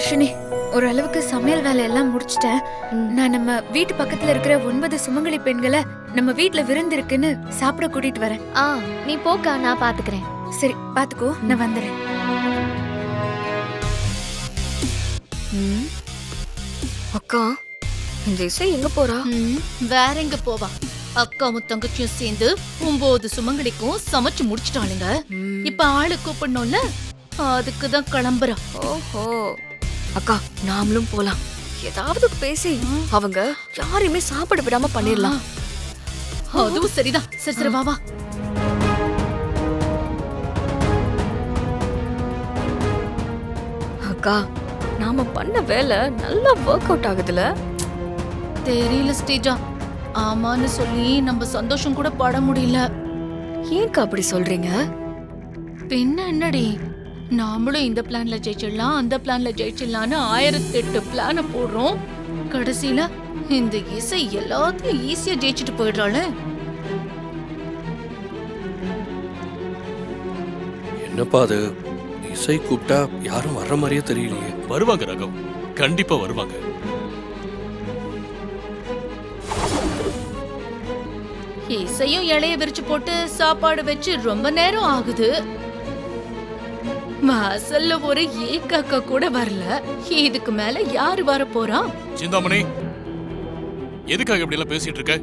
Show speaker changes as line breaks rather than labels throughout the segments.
வர்ஷினி, ஓரளவுக்கு சமையல் வேலையெல்லாம் முடிச்சிட்டேன். நான் நம்ம வீட்டு பக்கத்துல இருக்கிற 9 சுமங்கலி பெண்களை நம்ம வீட்ல விருந்து இருக்குன்னு சாப்பிட கூட்டிட்டு வரேன்.
நீ போக்கா, நான் பாத்துக்கிறேன்.
சரி, பாத்துக்கோ, நான் வந்துடுறேன்.
அக்கா, இந்த இசை எங்க போறா?
வேற எங்க போவா? அக்காவும் தங்கச்சியும் சேர்ந்து 9 சுமங்கலிக்கும் சமைச்சு முடிச்சிட்டாளுங்க. இப்ப ஆளு கூப்பிடணும்ல, அதுக்குதான் கிளம்புறா.
ஓஹோ, அக்கா நாமளும் போலாம். ஏதாவது பேசி அவங்க யாரையுமே சாப்பிட விடாம பண்ணிடலாம்.
அதுவும் சரிதான். சரி சரி, வா வா.
அக்கா, நாம பண்ண வேலை நல்லா ஒர்க் அவுட் ஆகுதுல.
தெரியல ஸ்ரீஜா, ஆமான்னு சொல்லி நம்ம சந்தோஷம் கூட பட முடியல.
ஏன்க்கா அப்படி சொல்றீங்க?
பின்ன என்னடி, நாமளும் இந்த பிளான்ல ஜெயிச்சிடலாம், அந்த பிளான்ல ஜெயிச்சிடலான்னு 1008 பிளான போடுறோம். கடைசியில இந்த இசை எல்லாத்தையும் ஈஸியா ஜெயிச்சுட்டு போயிடுறாளே.
என்னப்பா அது, இசை கூப்பிட்டா யாரும் வர்ற மாதிரியே தெரியலையே.
வருவாங்க ரகம், கண்டிப்பா வருவாங்க.
இசையும் இலைய விரிச்சு போட்டு சாப்பாடு வச்சு ரொம்ப நேரம் ஆகுது. வாசல்ல ஒரு ஏக்காக்கா கூட வரல. இதுக்கு மேல யாரு வர போறா?
சிந்தாமணி, எதுக்காக இப்படி எல்லாம் பேசிட்டு இருக்க?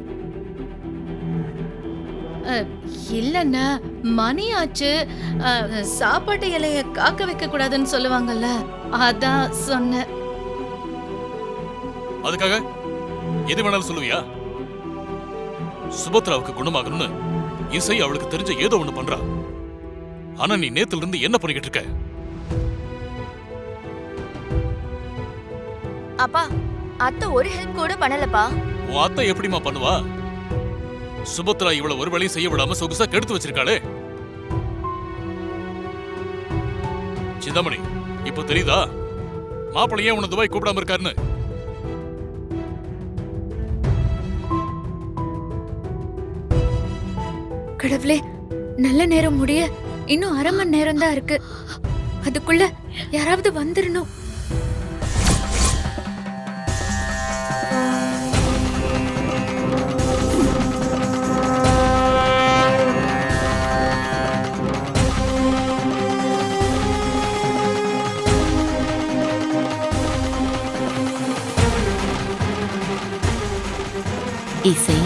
இல்லன்னா மணி ஆச்சு, சாப்பாட்டு இலைய காக்க வைக்க கூடாதுன்னு சொல்லுவாங்கல்ல, அதான் சொன்னேன்.
அதுக்காக எது வேணாலும் சொல்லுவியா? சுபத்ராவுக்கு குணமாகணும்னு இசை அவளுக்கு தெரிஞ்ச ஏதோ ஒண்ணு பண்றா. ஆனா நீ நேத்துல இருந்து என்ன பண்ணிக்கிட்டு இருக்க?
அப்பா, அத்தை ஒரு ஹெல்ப் கூட பண்ணலப்பா.
உன் அத்தை எப்படிமா பண்ணுவா? சுபத்ரா இவள ஒரு வேலையும் செய்ய விடாம சொகுசா கெடுத்து வச்சிருக்காளே. சிந்தாமணி, இப்போ தெரியுதா மாப்பிள்ளையே உன்னை துபாய் கூப்பிடாம இருக்காருன்னு?
கடவுளே, நல்ல நேரம் முடிய இன்னும் 1/2 மணி நேரம் தான் இருக்கு. அதுக்குள்ள யாராவது வந்துடணும்.
இசை